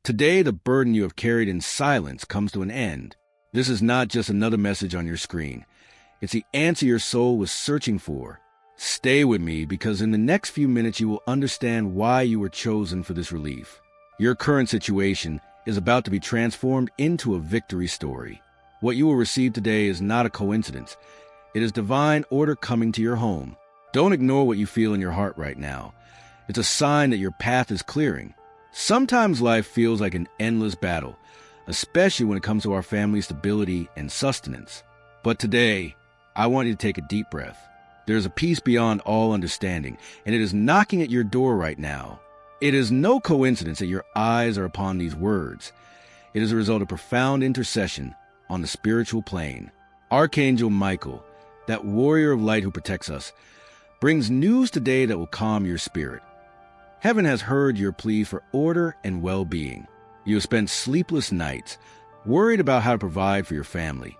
Today, the burden you have carried in silence comes to an end. This is not just another message on your screen. It's the answer your soul was searching for. Stay with me, because in the next few minutes you will understand why you were chosen for this relief. Your current situation is about to be transformed into a victory story. What you will receive today is not a coincidence. It is divine order coming to your home. Don't ignore what you feel in your heart right now. It's a sign that your path is clearing. Sometimes life feels like an endless battle, especially when it comes to our family's stability and sustenance. But today, I want you to take a deep breath. There is a peace beyond all understanding, and it is knocking at your door right now. It is no coincidence that your eyes are upon these words. It is a result of profound intercession on the spiritual plane. Archangel Michael, that warrior of light who protects us, brings news today that will calm your spirit. Heaven has heard your plea for order and well-being. You have spent sleepless nights, worried about how to provide for your family,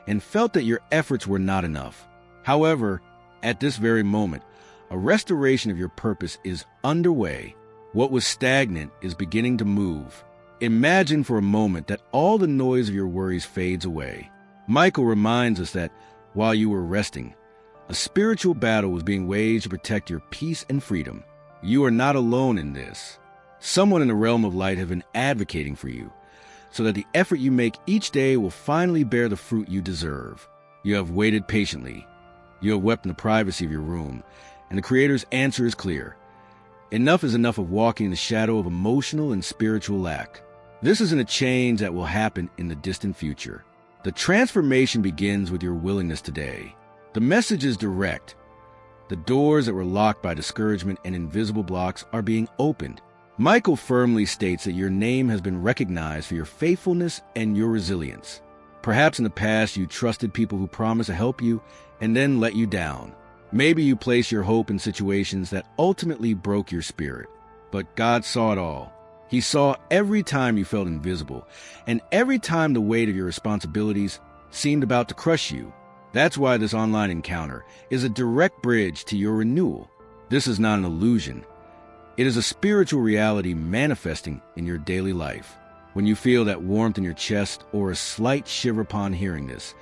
and felt that your efforts were not enough. However, at this very moment, a restoration of your purpose is underway. What was stagnant is beginning to move. Imagine for a moment that all the noise of your worries fades away. Michael reminds us that while you were resting, a spiritual battle was being waged to protect your peace and freedom. You are not alone in this. Someone in the realm of light has been advocating for you, so that the effort you make each day will finally bear the fruit you deserve. You have waited patiently. You have wept in the privacy of your room, and the Creator's answer is clear. Enough is enough of walking in the shadow of emotional and spiritual lack. This isn't a change that will happen in the distant future. The transformation begins with your willingness today. The message is direct. The doors that were locked by discouragement and invisible blocks are being opened. Michael firmly states that your name has been recognized for your faithfulness and your resilience. Perhaps in the past you trusted people who promised to help you and then let you down. Maybe you placed your hope in situations that ultimately broke your spirit. But God saw it all. He saw every time you felt invisible, and every time the weight of your responsibilities seemed about to crush you. That's why this online encounter is a direct bridge to your renewal. This is not an illusion. It is a spiritual reality manifesting in your daily life. When you feel that warmth in your chest or a slight shiver upon hearing this,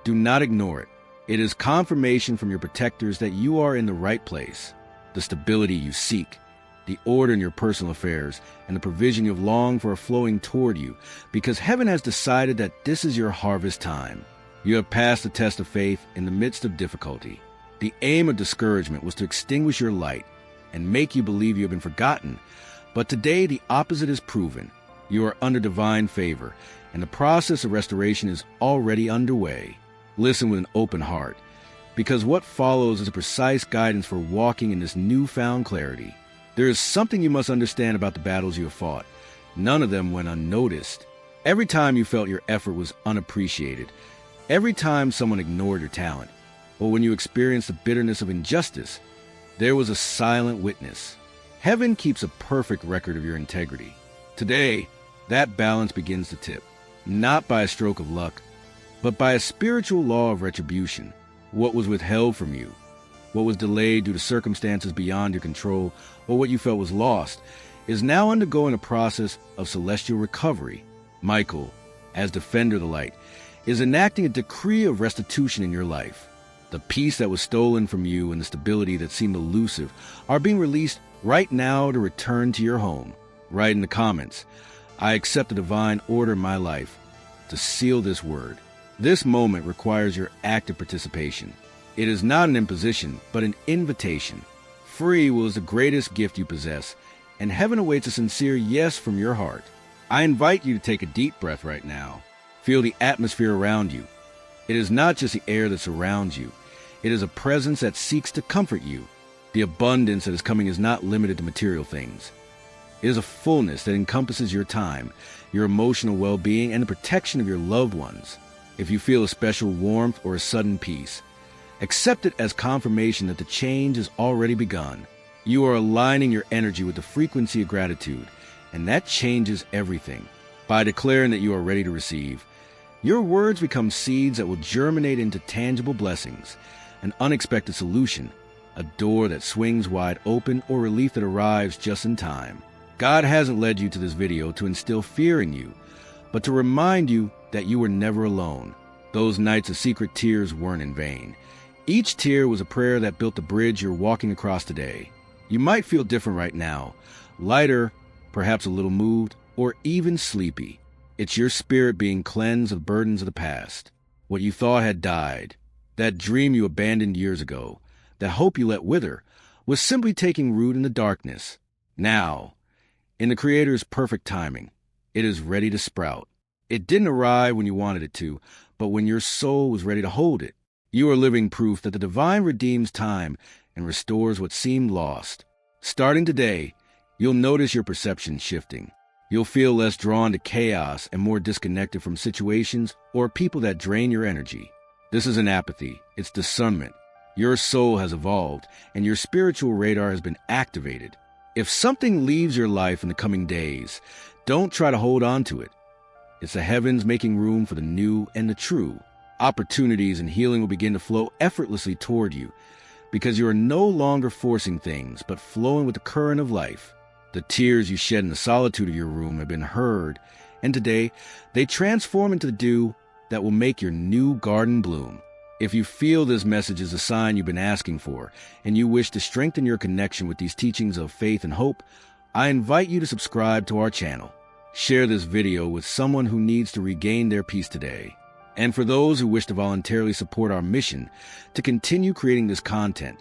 do not ignore it. It is confirmation from your protectors that you are in the right place. The stability you seek, the order in your personal affairs, and the provision you have longed for are flowing toward you, because heaven has decided that this is your harvest time. You have passed the test of faith in the midst of difficulty. The aim of discouragement was to extinguish your light and make you believe you have been forgotten. But today the opposite is proven. You are under divine favor, and the process of restoration is already underway. Listen with an open heart, because what follows is a precise guidance for walking in this newfound clarity. There is something you must understand about the battles you have fought. None of them went unnoticed. Every time you felt your effort was unappreciated, every time someone ignored your talent, or when you experienced the bitterness of injustice, there was a silent witness. Heaven keeps a perfect record of your integrity. Today, that balance begins to tip, not by a stroke of luck, but by a spiritual law of retribution. What was withheld from you, what was delayed due to circumstances beyond your control, or what you felt was lost, is now undergoing a process of celestial recovery. Michael, as defender of the light, is enacting a decree of restitution in your life. The peace that was stolen from you and the stability that seemed elusive are being released right now to return to your home. Write in the comments, "I accept the divine order in my life," to seal this word. This moment requires your active participation. It is not an imposition, but an invitation. Free will is the greatest gift you possess, and heaven awaits a sincere yes from your heart. I invite you to take a deep breath right now. Feel the atmosphere around you. It is not just the air that surrounds you. It is a presence that seeks to comfort you. The abundance that is coming is not limited to material things. It is a fullness that encompasses your time, your emotional well-being, and the protection of your loved ones. If you feel a special warmth or a sudden peace, accept it as confirmation that the change has already begun. You are aligning your energy with the frequency of gratitude, and that changes everything. By declaring that you are ready to receive, your words become seeds that will germinate into tangible blessings, an unexpected solution, a door that swings wide open, or relief that arrives just in time. God hasn't led you to this video to instill fear in you, but to remind you that you were never alone. Those nights of secret tears weren't in vain. Each tear was a prayer that built the bridge you're walking across today. You might feel different right now, lighter, perhaps a little moved, or even sleepy. It's your spirit being cleansed of the burdens of the past. What you thought had died, that dream you abandoned years ago, that hope you let wither, was simply taking root in the darkness. Now, in the Creator's perfect timing, it is ready to sprout. It didn't arrive when you wanted it to, but when your soul was ready to hold it. You are living proof that the divine redeems time and restores what seemed lost. Starting today, you'll notice your perception shifting. You'll feel less drawn to chaos and more disconnected from situations or people that drain your energy. This isn't apathy, it's discernment. Your soul has evolved, and your spiritual radar has been activated. If something leaves your life in the coming days, don't try to hold on to it. It's the heavens making room for the new and the true. Opportunities and healing will begin to flow effortlessly toward you, because you are no longer forcing things, but flowing with the current of life. The tears you shed in the solitude of your room have been heard, and today they transform into the dew that will make your new garden bloom. If you feel this message is a sign you've been asking for, and you wish to strengthen your connection with these teachings of faith and hope, I invite you to subscribe to our channel. Share this video with someone who needs to regain their peace today. And for those who wish to voluntarily support our mission to continue creating this content,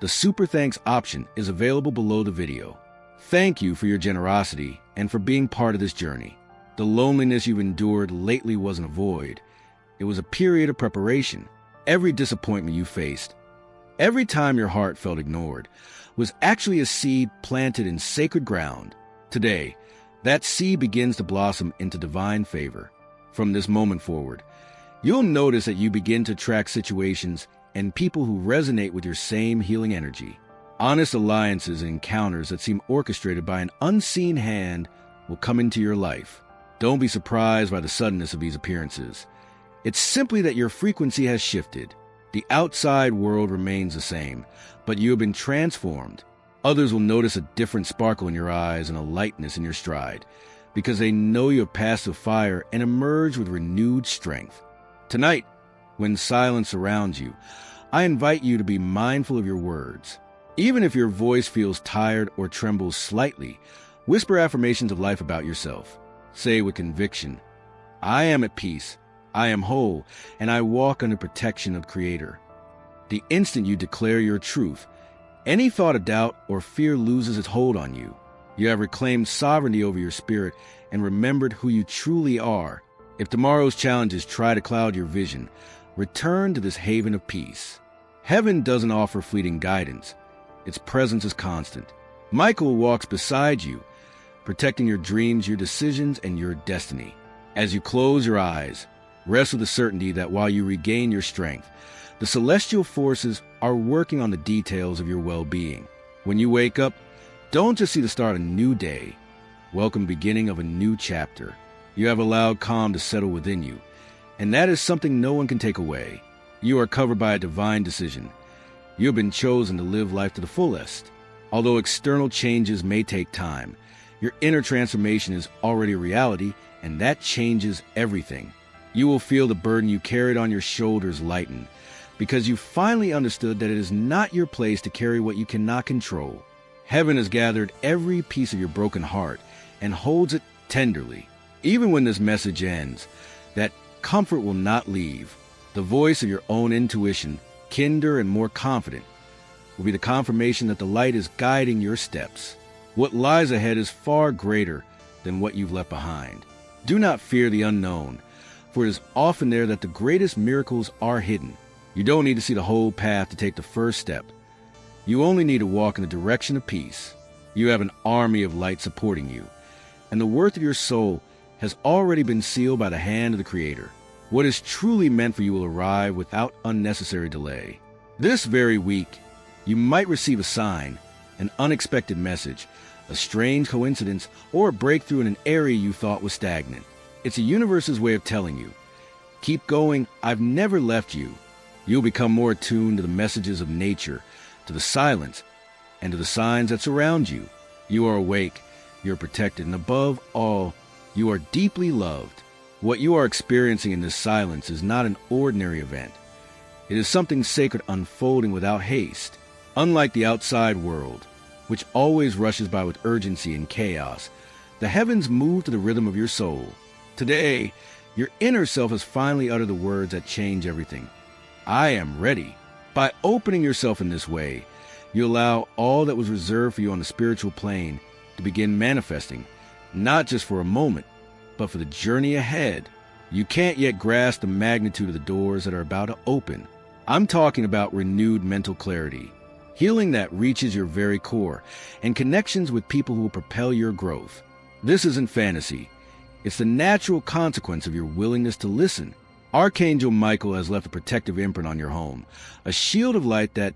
the Super Thanks option is available below the video. Thank you for your generosity and for being part of this journey. The loneliness you've endured lately wasn't a void. It was a period of preparation. Every disappointment you faced, every time your heart felt ignored, was actually a seed planted in sacred ground. Today, that seed begins to blossom into divine favor. From this moment forward, you'll notice that you begin to attract situations and people who resonate with your same healing energy. Honest alliances and encounters that seem orchestrated by an unseen hand will come into your life. Don't be surprised by the suddenness of these appearances. It's simply that your frequency has shifted. The outside world remains the same, but you have been transformed. Others will notice a different sparkle in your eyes and a lightness in your stride, because they know you have passed the fire and emerged with renewed strength. Tonight, when silence surrounds you, I invite you to be mindful of your words. Even if your voice feels tired or trembles slightly, whisper affirmations of life about yourself. Say with conviction, I am at peace, I am whole, and I walk under protection of the Creator. The instant you declare your truth, any thought of doubt or fear loses its hold on you. You have reclaimed sovereignty over your spirit and remembered who you truly are. If tomorrow's challenges try to cloud your vision, return to this haven of peace. Heaven doesn't offer fleeting guidance. Its presence is constant. Michael walks beside you, protecting your dreams, your decisions, and your destiny. As you close your eyes, rest with the certainty that while you regain your strength, the celestial forces are working on the details of your well-being. When you wake up, don't just see the start of a new day. Welcome the beginning of a new chapter. You have allowed calm to settle within you, and that is something no one can take away. You are covered by a divine decision. You have been chosen to live life to the fullest. Although external changes may take time, your inner transformation is already a reality, and that changes everything. You will feel the burden you carried on your shoulders lighten, because you finally understood that it is not your place to carry what you cannot control. Heaven has gathered every piece of your broken heart and holds it tenderly. Even when this message ends, that comfort will not leave. The voice of your own intuition, kinder and more confident, will be the confirmation that the light is guiding your steps. What lies ahead is far greater than what you've left behind. Do not fear the unknown, for it is often there that the greatest miracles are hidden. You don't need to see the whole path to take the first step. You only need to walk in the direction of peace. You have an army of light supporting you, and the worth of your soul has already been sealed by the hand of the Creator. What is truly meant for you will arrive without unnecessary delay. This very week, you might receive a sign, an unexpected message, a strange coincidence, or a breakthrough in an area you thought was stagnant. It's the universe's way of telling you, keep going, I've never left you. You'll become more attuned to the messages of nature, to the silence, and to the signs that surround you. You are awake, You're protected, and above all, you are deeply loved. What you are experiencing in this silence is not an ordinary event. It is something sacred unfolding without haste. Unlike the outside world, which always rushes by with urgency and chaos, the heavens move to the rhythm of your soul. Today, your inner self has finally uttered the words that change everything. I am ready. By opening yourself in this way, you allow all that was reserved for you on the spiritual plane to begin manifesting, not just for a moment, but for the journey ahead. You can't yet grasp the magnitude of the doors that are about to open. I'm talking about renewed mental clarity, healing that reaches your very core, and connections with people who will propel your growth. This isn't fantasy. It's the natural consequence of your willingness to listen. Archangel Michael has left a protective imprint on your home, a shield of light that,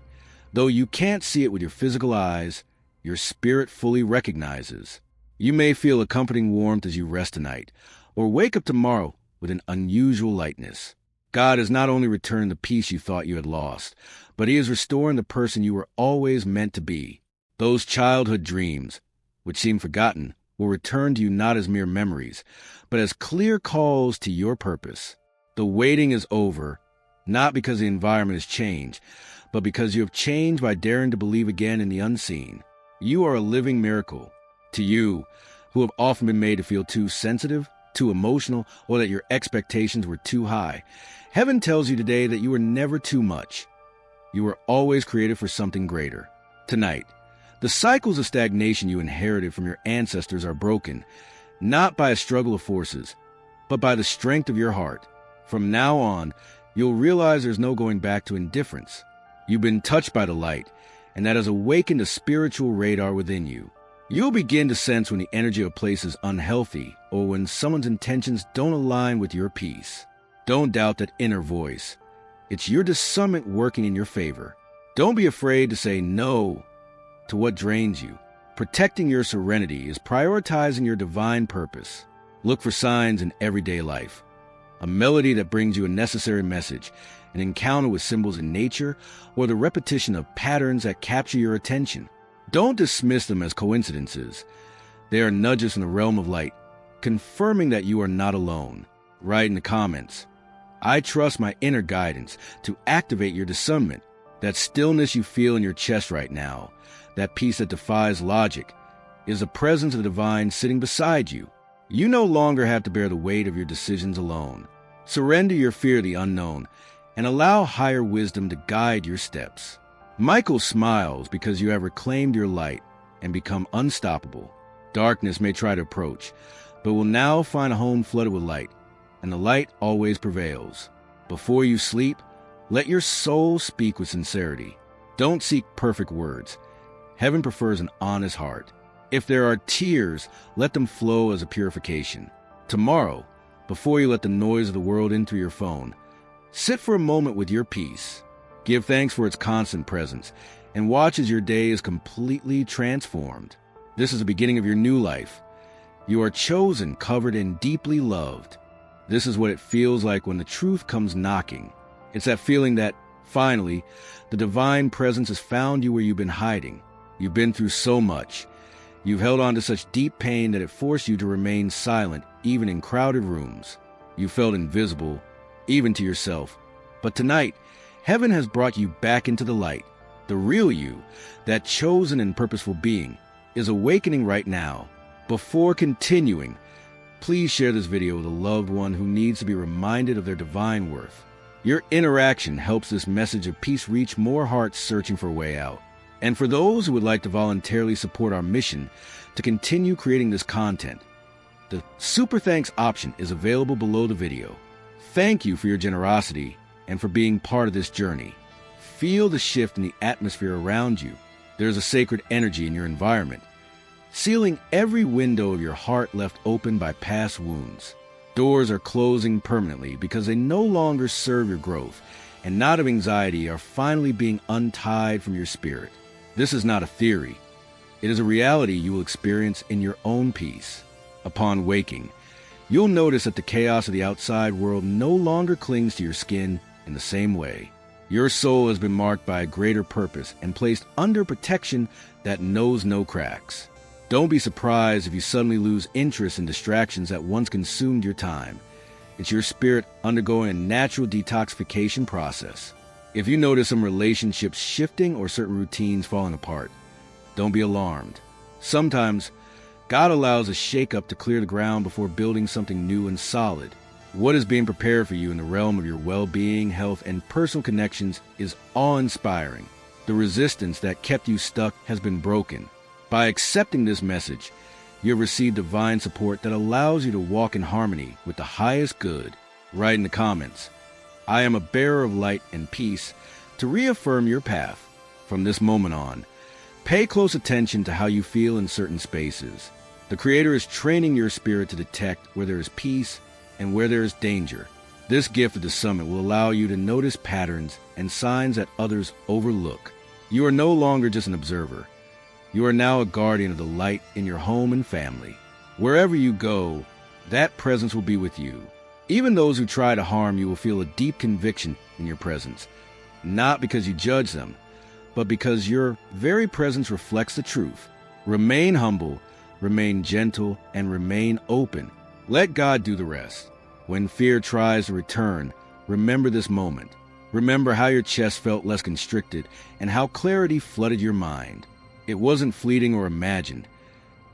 though you can't see it with your physical eyes, your spirit fully recognizes. You may feel a comforting warmth as you rest tonight, or wake up tomorrow with an unusual lightness. God has not only returned the peace you thought you had lost, but He is restoring the person you were always meant to be. Those childhood dreams, which seem forgotten, will return to you not as mere memories, but as clear calls to your purpose. The waiting is over, not because the environment has changed, but because you have changed by daring to believe again in the unseen. You are a living miracle. To you, who have often been made to feel too sensitive, too emotional, or that your expectations were too high, heaven tells you today that you are never too much. You were always created for something greater. Tonight, the cycles of stagnation you inherited from your ancestors are broken, not by a struggle of forces, but by the strength of your heart. From now on, you'll realize there's no going back to indifference. You've been touched by the light, and that has awakened a spiritual radar within you. You'll begin to sense when the energy of a place is unhealthy or when someone's intentions don't align with your peace. Don't doubt that inner voice. It's your discernment working in your favor. Don't be afraid to say no to what drains you. Protecting your serenity is prioritizing your divine purpose. Look for signs in everyday life. A melody that brings you a necessary message, an encounter with symbols in nature, or the repetition of patterns that capture your attention. Don't dismiss them as coincidences. They are nudges from the realm of light, confirming that you are not alone. Write in the comments, I trust my inner guidance to activate your discernment. That stillness you feel in your chest right now, that peace that defies logic, is the presence of the divine sitting beside you. You no longer have to bear the weight of your decisions alone. Surrender your fear of the unknown and allow higher wisdom to guide your steps. Michael smiles because you have reclaimed your light and become unstoppable. Darkness may try to approach, but will now find a home flooded with light, and the light always prevails. Before you sleep, let your soul speak with sincerity. Don't seek perfect words. Heaven prefers an honest heart. If there are tears, let them flow as a purification. Tomorrow, before you let the noise of the world in through your phone, sit for a moment with your peace. Give thanks for its constant presence, and watch as your day is completely transformed. This is the beginning of your new life. You are chosen, covered, and deeply loved. This is what it feels like when the truth comes knocking. It's that feeling that, finally, the divine presence has found you where you've been hiding. You've been through so much. You've held on to such deep pain that it forced you to remain silent, even in crowded rooms. You felt invisible, even to yourself. But tonight, heaven has brought you back into the light. The real you, that chosen and purposeful being, is awakening right now. Before continuing, please share this video with a loved one who needs to be reminded of their divine worth. Your interaction helps this message of peace reach more hearts searching for a way out. And for those who would like to voluntarily support our mission to continue creating this content, the Super Thanks option is available below the video. Thank you for your generosity and for being part of this journey. Feel the shift in the atmosphere around you. There's a sacred energy in your environment, sealing every window of your heart left open by past wounds. Doors are closing permanently because they no longer serve your growth, and knots of anxiety are finally being untied from your spirit. This is not a theory. It is a reality you will experience in your own peace. Upon waking, you'll notice that the chaos of the outside world no longer clings to your skin in the same way. Your soul has been marked by a greater purpose and placed under protection that knows no cracks. Don't be surprised if you suddenly lose interest in distractions that once consumed your time. It's your spirit undergoing a natural detoxification process. If you notice some relationships shifting or certain routines falling apart, don't be alarmed. Sometimes, God allows a shakeup to clear the ground before building something new and solid. What is being prepared for you in the realm of your well-being, health, and personal connections is awe-inspiring. The resistance that kept you stuck has been broken. By accepting this message, you have received divine support that allows you to walk in harmony with the highest good. Write in the comments, "I am a bearer of light and peace," to reaffirm your path. From this moment on, pay close attention to how you feel in certain spaces. The Creator is training your spirit to detect where there is peace and where there is danger. This gift of discernment will allow you to notice patterns and signs that others overlook. You are no longer just an observer. You are now a guardian of the light in your home and family. Wherever you go, that presence will be with you. Even those who try to harm you will feel a deep conviction in your presence, not because you judge them, but because your very presence reflects the truth. Remain humble, remain gentle, and remain open. Let God do the rest. When fear tries to return, remember this moment. Remember how your chest felt less constricted and how clarity flooded your mind. It wasn't fleeting or imagined.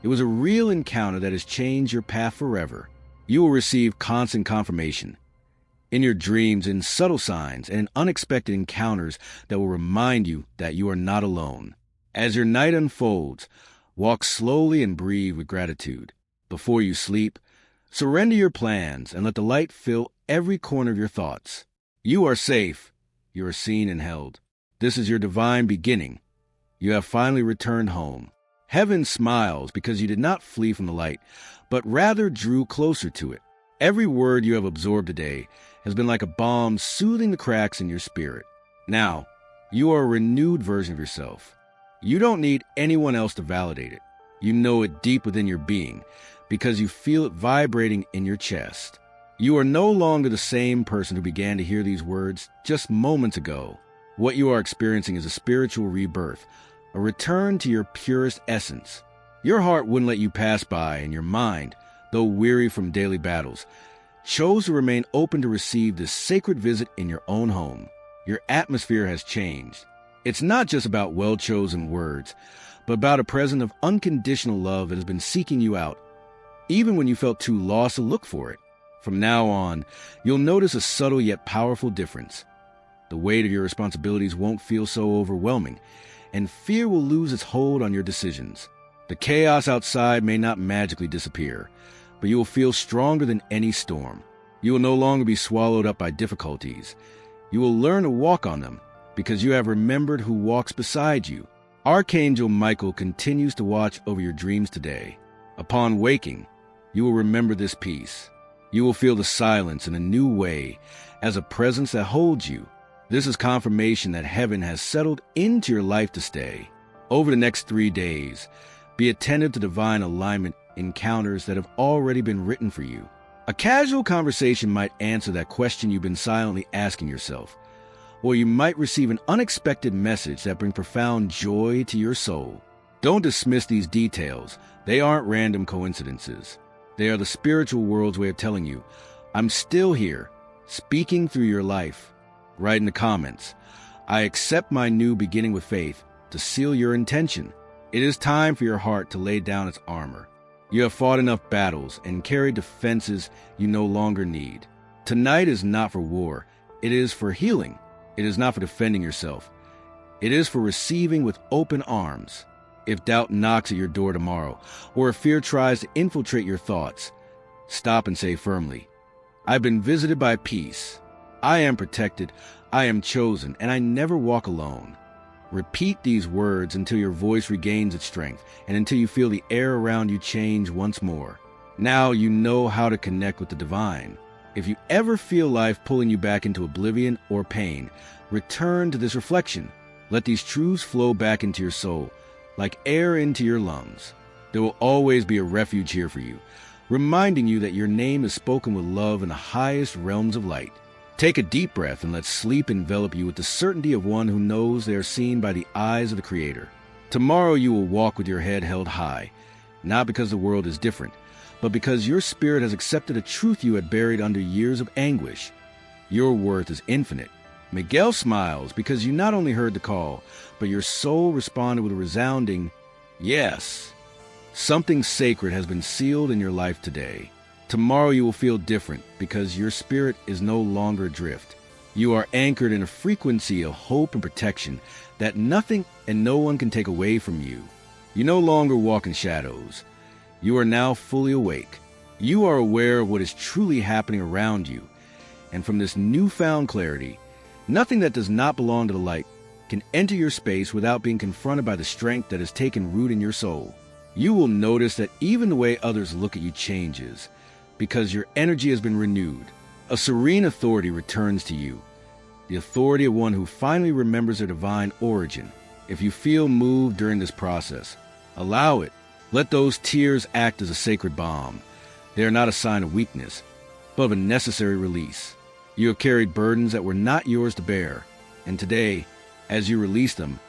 It was a real encounter that has changed your path forever. You will receive constant confirmation in your dreams, in subtle signs, and in unexpected encounters that will remind you that you are not alone. As your night unfolds, walk slowly and breathe with gratitude. Before you sleep, surrender your plans and let the light fill every corner of your thoughts. You are safe. You are seen and held. This is your divine beginning. You have finally returned home. Heaven smiles because you did not flee from the light, but rather drew closer to it. Every word you have absorbed today has been like a balm soothing the cracks in your spirit. Now, you are a renewed version of yourself. You don't need anyone else to validate it. You know it deep within your being because you feel it vibrating in your chest. You are no longer the same person who began to hear these words just moments ago. What you are experiencing is a spiritual rebirth, a return to your purest essence. Your heart wouldn't let you pass by, and your mind, though weary from daily battles, chose to remain open to receive this sacred visit in your own home. Your atmosphere has changed. It's not just about well-chosen words, but about a presence of unconditional love that has been seeking you out, even when you felt too lost to look for it. From now on, you'll notice a subtle yet powerful difference. The weight of your responsibilities won't feel so overwhelming, and fear will lose its hold on your decisions. The chaos outside may not magically disappear, but you will feel stronger than any storm. You will no longer be swallowed up by difficulties. You will learn to walk on them because you have remembered who walks beside you. Archangel Michael continues to watch over your dreams today. Upon waking, you will remember this peace. You will feel the silence in a new way as a presence that holds you. This is confirmation that heaven has settled into your life to stay. Over the next 3 days, be attentive to divine alignment encounters that have already been written for you. A casual conversation might answer that question you've been silently asking yourself, or you might receive an unexpected message that brings profound joy to your soul. Don't dismiss these details. They aren't random coincidences. They are the spiritual world's way of telling you, I'm still here, speaking through your life. Write in the comments, I accept my new beginning with faith to seal your intention. It is time for your heart to lay down its armor. You have fought enough battles and carried defenses you no longer need. Tonight is not for war. It is for healing. It is not for defending yourself. It is for receiving with open arms. If doubt knocks at your door tomorrow, or if fear tries to infiltrate your thoughts, stop and say firmly, I've been visited by peace. I am protected, I am chosen, and I never walk alone. Repeat these words until your voice regains its strength and until you feel the air around you change once more. Now you know how to connect with the divine. If you ever feel life pulling you back into oblivion or pain, return to this reflection. Let these truths flow back into your soul, like air into your lungs. There will always be a refuge here for you, reminding you that your name is spoken with love in the highest realms of light. Take a deep breath and let sleep envelop you with the certainty of one who knows they are seen by the eyes of the Creator. Tomorrow you will walk with your head held high, not because the world is different, but because your spirit has accepted a truth you had buried under years of anguish. Your worth is infinite. Miguel smiles because you not only heard the call, but your soul responded with a resounding yes. Something sacred has been sealed in your life today. Tomorrow you will feel different because your spirit is no longer adrift. You are anchored in a frequency of hope and protection that nothing and no one can take away from you. You no longer walk in shadows. You are now fully awake. You are aware of what is truly happening around you. And from this newfound clarity, nothing that does not belong to the light can enter your space without being confronted by the strength that has taken root in your soul. You will notice that even the way others look at you changes because your energy has been renewed. A serene authority returns to you, the authority of one who finally remembers their divine origin. If you feel moved during this process, allow it. Let those tears act as a sacred balm. They are not a sign of weakness, but of a necessary release. You have carried burdens that were not yours to bear, and today, as you release them,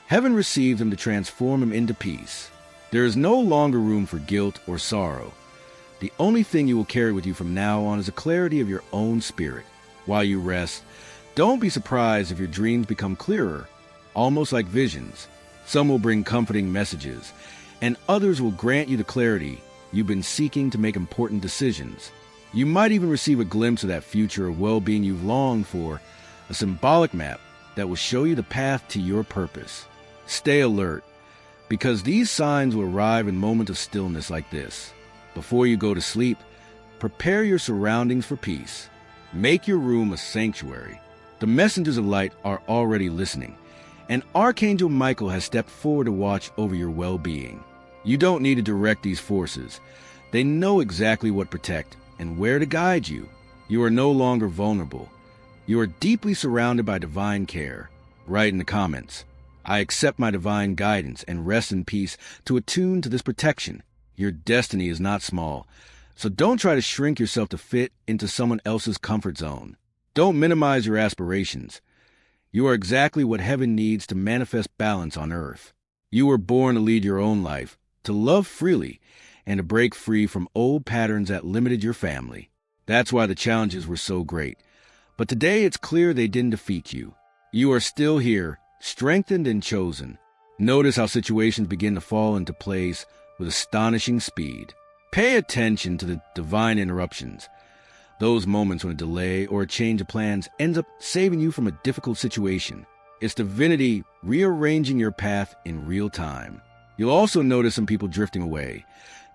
heaven receives them to transform them into peace. There is no longer room for guilt or sorrow. The only thing you will carry with you from now on is a clarity of your own spirit. While you rest, don't be surprised if your dreams become clearer, almost like visions. Some will bring comforting messages, and others will grant you the clarity you've been seeking to make important decisions. You might even receive a glimpse of that future of well-being you've longed for, a symbolic map that will show you the path to your purpose. Stay alert, because these signs will arrive in moments of stillness like this. Before you go to sleep, prepare your surroundings for peace. Make your room a sanctuary. The messengers of light are already listening, and Archangel Michael has stepped forward to watch over your well-being. You don't need to direct these forces. They know exactly what to protect and where to guide you. You are no longer vulnerable. You are deeply surrounded by divine care. Write in the comments, I accept my divine guidance and rest in peace to attune to this protection. Your destiny is not small, so don't try to shrink yourself to fit into someone else's comfort zone. Don't minimize your aspirations. You are exactly what heaven needs to manifest balance on earth. You were born to lead your own life, to love freely, and to break free from old patterns that limited your family. That's why the challenges were so great. But today it's clear they didn't defeat you. You are still here, strengthened and chosen. Notice how situations begin to fall into place with astonishing speed. Pay attention to the divine interruptions, those moments when a delay or a change of plans ends up saving you from a difficult situation. It's divinity rearranging your path in real time. You'll also notice some people drifting away.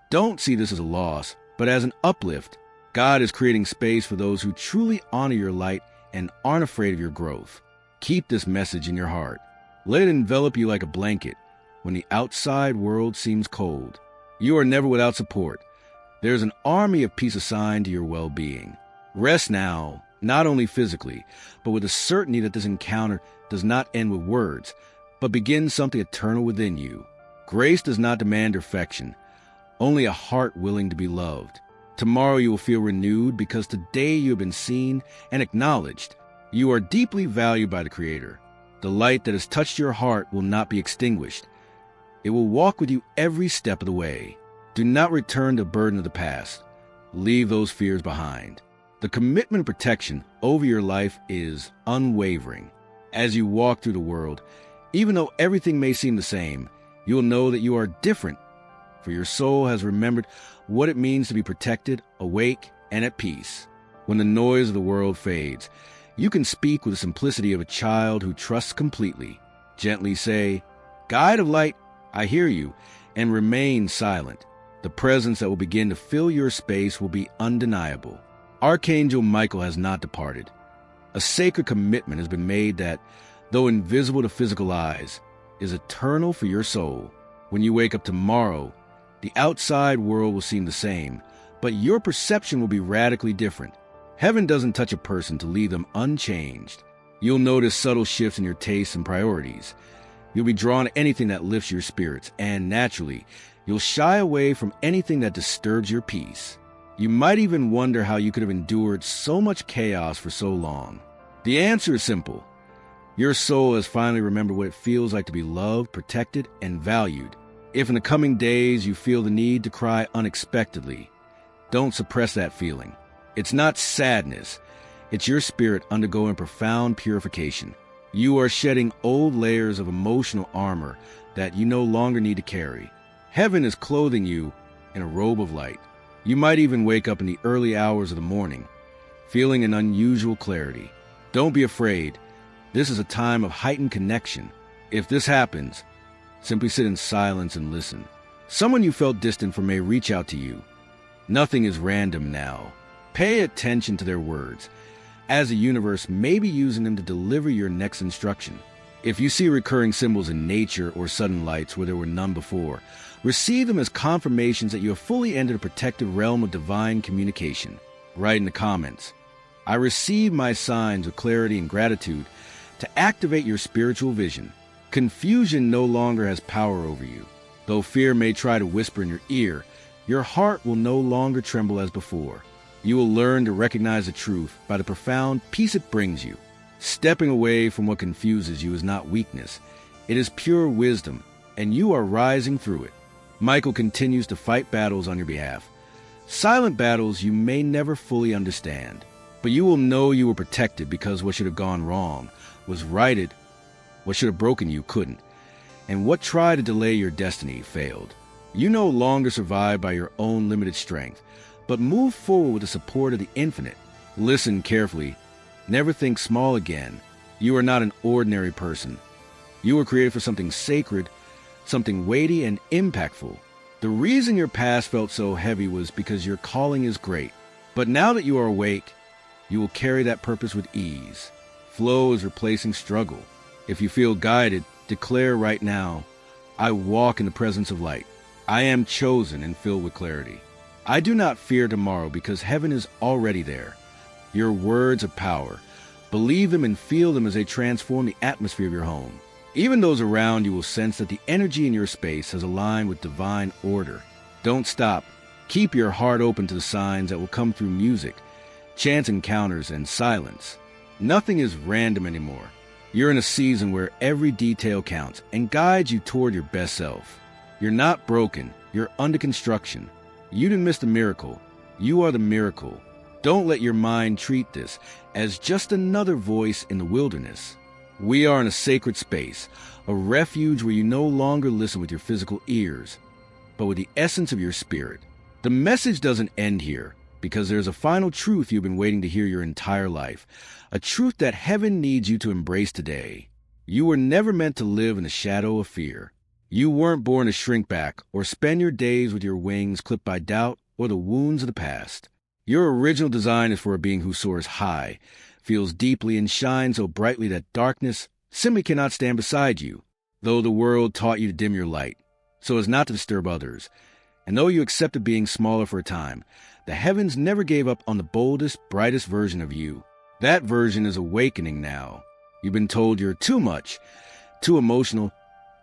Don't see this as a loss, but as an uplift. God is creating space for those who truly honor your light and aren't afraid of your growth. Keep this message in your heart. Let it envelop you like a blanket when the outside world seems cold. You are never without support. There's an army of peace assigned to your well-being. Rest now, not only physically, but with the certainty that this encounter does not end with words, but begins something eternal within you. Grace does not demand perfection, only a heart willing to be loved. Tomorrow you will feel renewed because today you have been seen and acknowledged. You are deeply valued by the Creator. The light that has touched your heart will not be extinguished. It will walk with you every step of the way. Do not return to the burden of the past. Leave those fears behind. The commitment and protection over your life is unwavering. As you walk through the world, even though everything may seem the same, you will know that you are different, for your soul has remembered what it means to be protected, awake, and at peace. When the noise of the world fades, you can speak with the simplicity of a child who trusts completely. Gently say, "Guide of light, I hear you," and remain silent. The presence that will begin to fill your space will be undeniable. Archangel Michael has not departed. A sacred commitment has been made that, though invisible to physical eyes, is eternal for your soul. When you wake up tomorrow, the outside world will seem the same, but your perception will be radically different. Heaven doesn't touch a person to leave them unchanged. You'll notice subtle shifts in your tastes and priorities. You'll be drawn to anything that lifts your spirits, and naturally, you'll shy away from anything that disturbs your peace. You might even wonder how you could have endured so much chaos for so long. The answer is simple. Your soul has finally remembered what it feels like to be loved, protected, and valued. If in the coming days you feel the need to cry unexpectedly, don't suppress that feeling. It's not sadness. It's your spirit undergoing profound purification. You are shedding old layers of emotional armor that you no longer need to carry. Heaven is clothing you in a robe of light. You might even wake up in the early hours of the morning, feeling an unusual clarity. Don't be afraid. This is a time of heightened connection. If this happens, simply sit in silence and listen. Someone you felt distant from may reach out to you. Nothing is random now. Pay attention to their words, as the universe may be using them to deliver your next instruction. If you see recurring symbols in nature or sudden lights where there were none before, receive them as confirmations that you have fully entered a protected realm of divine communication. Write in the comments, I receive my signs of clarity and gratitude to activate your spiritual vision. Confusion no longer has power over you. Though fear may try to whisper in your ear, your heart will no longer tremble as before. You will learn to recognize the truth by the profound peace it brings you. Stepping away from what confuses you is not weakness. It is pure wisdom, and you are rising through it. Michael continues to fight battles on your behalf. Silent battles you may never fully understand, but you will know you were protected because what should have gone wrong was righted. What should have broken you couldn't, and what tried to delay your destiny failed. You no longer survive by your own limited strength, but move forward with the support of the infinite. Listen carefully. Never think small again. You are not an ordinary person. You were created for something sacred, something weighty and impactful. The reason your past felt so heavy was because your calling is great. But now that you are awake, you will carry that purpose with ease. Flow is replacing struggle. If you feel guided, declare right now, I walk in the presence of light. I am chosen and filled with clarity. I do not fear tomorrow because heaven is already there. Your words of power. Believe them and feel them as they transform the atmosphere of your home. Even those around you will sense that the energy in your space has aligned with divine order. Don't stop. Keep your heart open to the signs that will come through music, chance encounters, and silence. Nothing is random anymore. You're in a season where every detail counts and guides you toward your best self. You're not broken. You're under construction. You didn't miss the miracle. You are the miracle. Don't let your mind treat this as just another voice in the wilderness. We are in a sacred space, a refuge where you no longer listen with your physical ears, but with the essence of your spirit. The message doesn't end here, because there's a final truth you've been waiting to hear your entire life, a truth that heaven needs you to embrace today. You were never meant to live in the shadow of fear. You weren't born to shrink back or spend your days with your wings clipped by doubt or the wounds of the past. Your original design is for a being who soars high, feels deeply, and shines so brightly that darkness simply cannot stand beside you. Though the world taught you to dim your light, so as not to disturb others, and though you accepted being smaller for a time, the heavens never gave up on the boldest, brightest version of you. That version is awakening now. You've been told you're too much, too emotional,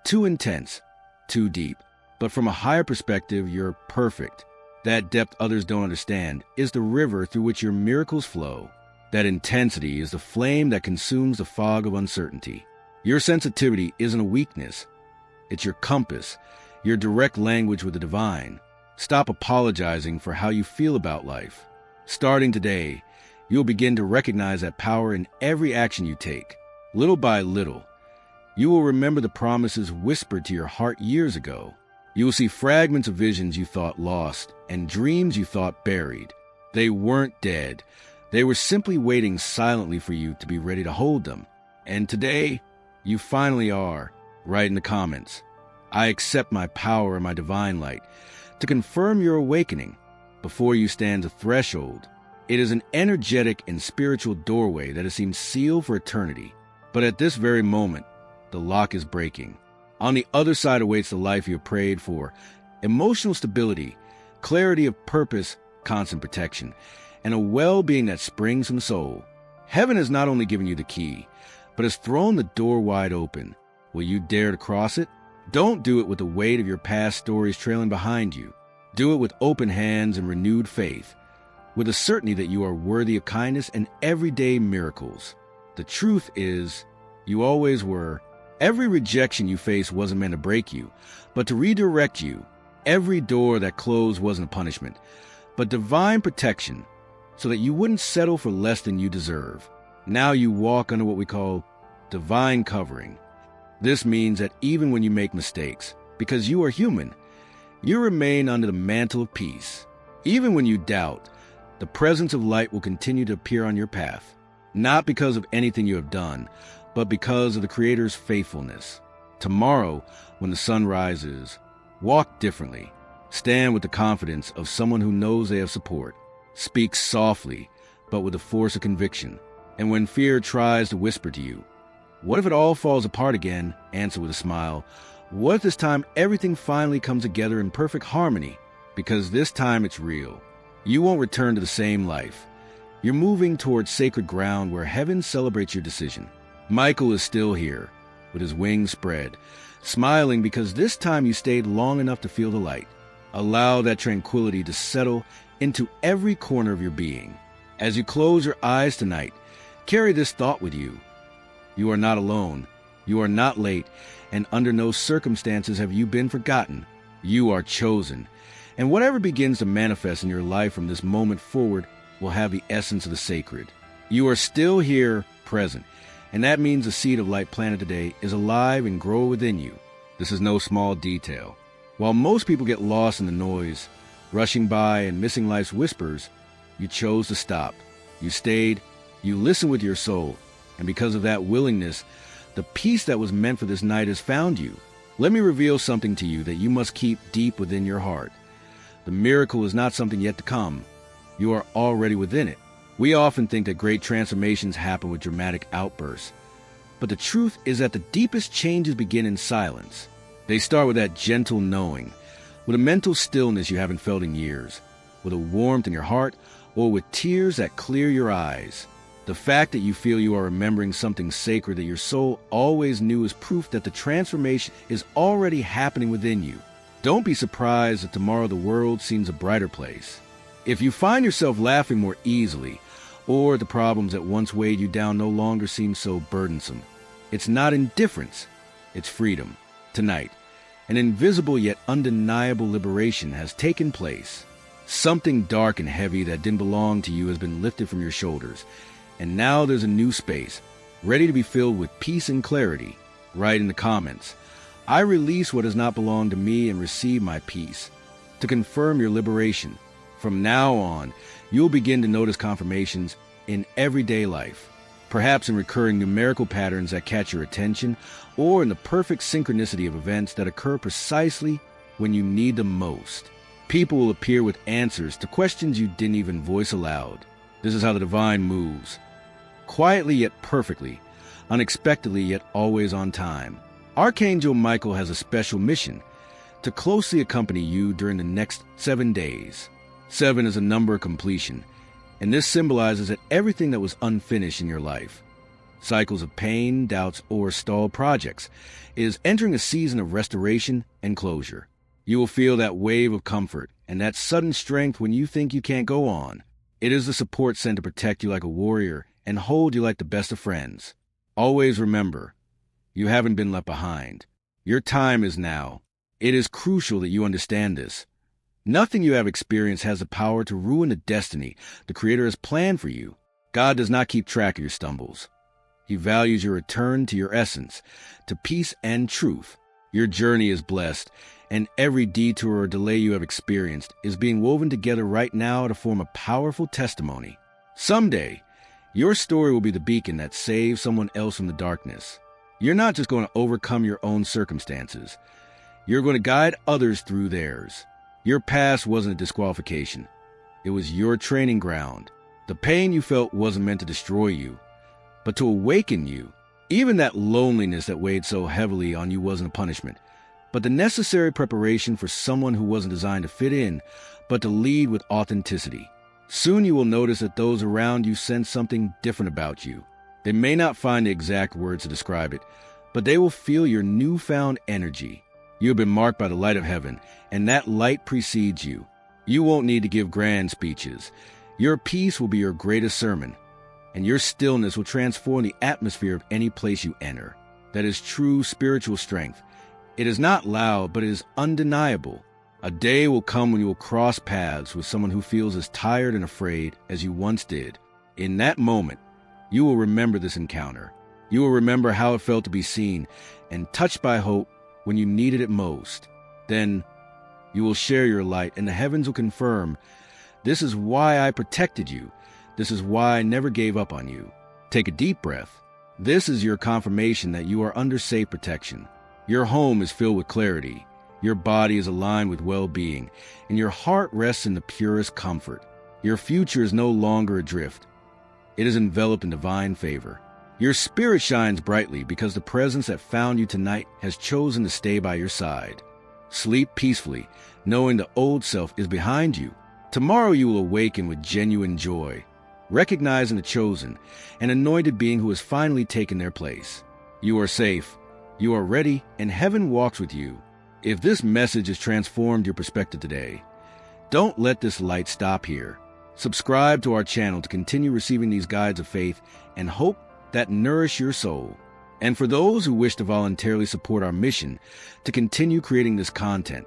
too intense, too deep. But from a higher perspective, you're perfect. That depth others don't understand is the river through which your miracles flow. That intensity is the flame that consumes the fog of uncertainty. Your sensitivity isn't a weakness. It's your compass, your direct language with the divine. Stop apologizing for how you feel about life. Starting today, you'll begin to recognize that power in every action you take. Little by little, you will remember the promises whispered to your heart years ago. You will see fragments of visions you thought lost and dreams you thought buried. They weren't dead. They were simply waiting silently for you to be ready to hold them. And today, you finally are. Write in the comments, I accept my power and my divine light. To confirm your awakening, before you stands a threshold. It is an energetic and spiritual doorway that has seemed sealed for eternity. But at this very moment, the lock is breaking. On the other side awaits the life you have prayed for, emotional stability, clarity of purpose, constant protection, and a well-being that springs from the soul. Heaven has not only given you the key, but has thrown the door wide open. Will you dare to cross it? Don't do it with the weight of your past stories trailing behind you. Do it with open hands and renewed faith, with the certainty that you are worthy of kindness and everyday miracles. The truth is, you always were, Every rejection you faced wasn't meant to break you, but to redirect you. Every door that closed wasn't a punishment, but divine protection, so that you wouldn't settle for less than you deserve. Now you walk under what we call divine covering. This means that even when you make mistakes, because you are human, you remain under the mantle of peace. Even when you doubt, the presence of light will continue to appear on your path, not because of anything you have done, but because of the Creator's faithfulness. Tomorrow, when the sun rises, walk differently. Stand with the confidence of someone who knows they have support. Speak softly, but with the force of conviction. And when fear tries to whisper to you, "What if it all falls apart again?" answer with a smile, "What if this time everything finally comes together in perfect harmony? Because this time it's real." You won't return to the same life. You're moving towards sacred ground where heaven celebrates your decision. Michael is still here, with his wings spread, smiling because this time you stayed long enough to feel the light. Allow that tranquility to settle into every corner of your being. As you close your eyes tonight, carry this thought with you. You are not alone. You are not late, and under no circumstances have you been forgotten. You are chosen. And whatever begins to manifest in your life from this moment forward will have the essence of the sacred. You are still here, present, and that means the seed of light planted today is alive and grow within you. This is no small detail. While most people get lost in the noise, rushing by and missing life's whispers, you chose to stop. You stayed, you listened with your soul, and because of that willingness, the peace that was meant for this night has found you. Let me reveal something to you that you must keep deep within your heart. The miracle is not something yet to come. You are already within it. We often think that great transformations happen with dramatic outbursts, but the truth is that the deepest changes begin in silence. They start with that gentle knowing, with a mental stillness you haven't felt in years, with a warmth in your heart, or with tears that clear your eyes. The fact that you feel you are remembering something sacred that your soul always knew is proof that the transformation is already happening within you. Don't be surprised if tomorrow the world seems a brighter place. If you find yourself laughing more easily, or the problems that once weighed you down no longer seem so burdensome, it's not indifference, it's freedom. Tonight, an invisible yet undeniable liberation has taken place. Something dark and heavy that didn't belong to you has been lifted from your shoulders, and now there's a new space, ready to be filled with peace and clarity. Write in the comments, "I release what does not belong to me and receive my peace," to confirm your liberation. From now on, you'll begin to notice confirmations in everyday life, perhaps in recurring numerical patterns that catch your attention, or in the perfect synchronicity of events that occur precisely when you need them most. People will appear with answers to questions you didn't even voice aloud. This is how the divine moves. Quietly yet perfectly, unexpectedly yet always on time. Archangel Michael has a special mission to closely accompany you during the next 7 days. 7 is a number of completion, and this symbolizes that everything that was unfinished in your life, cycles of pain, doubts, or stalled projects, is entering a season of restoration and closure. You will feel that wave of comfort and that sudden strength when you think you can't go on. It is the support sent to protect you like a warrior and hold you like the best of friends. Always remember, you haven't been left behind. Your time is now. It is crucial that you understand this. Nothing you have experienced has the power to ruin the destiny the Creator has planned for you. God does not keep track of your stumbles. He values your return to your essence, to peace and truth. Your journey is blessed, and every detour or delay you have experienced is being woven together right now to form a powerful testimony. Someday, your story will be the beacon that saves someone else from the darkness. You're not just going to overcome your own circumstances. You're going to guide others through theirs. Your past wasn't a disqualification. It was your training ground. The pain you felt wasn't meant to destroy you, but to awaken you. Even that loneliness that weighed so heavily on you wasn't a punishment, but the necessary preparation for someone who wasn't designed to fit in, but to lead with authenticity. Soon you will notice that those around you sense something different about you. They may not find the exact words to describe it, but they will feel your newfound energy. You have been marked by the light of heaven, and that light precedes you. You won't need to give grand speeches. Your peace will be your greatest sermon, and your stillness will transform the atmosphere of any place you enter. That is true spiritual strength. It is not loud, but it is undeniable. A day will come when you will cross paths with someone who feels as tired and afraid as you once did. In that moment, you will remember this encounter. You will remember how it felt to be seen and touched by hope when you needed it most. Then you will share your light, and the heavens will confirm, "This is why I protected you. This is why I never gave up on you." Take a deep breath. This is your confirmation that you are under safe protection. Your home is filled with clarity. Your body is aligned with well-being, and your heart rests in the purest comfort. Your future is no longer adrift. It is enveloped in divine favor. Your spirit shines brightly because the presence that found you tonight has chosen to stay by your side. Sleep peacefully, knowing the old self is behind you. Tomorrow you will awaken with genuine joy, recognizing the chosen, an anointed being who has finally taken their place. You are safe, you are ready, and heaven walks with you. If this message has transformed your perspective today, don't let this light stop here. Subscribe to our channel to continue receiving these guides of faith and hope that nourish your soul. And for those who wish to voluntarily support our mission to continue creating this content,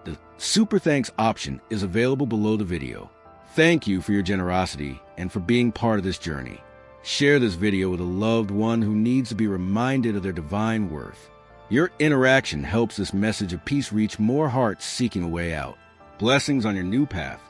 the Super Thanks option is available below the video. Thank you for your generosity and for being part of this journey. Share this video with a loved one who needs to be reminded of their divine worth. Your interaction helps this message of peace reach more hearts seeking a way out. Blessings on your new path.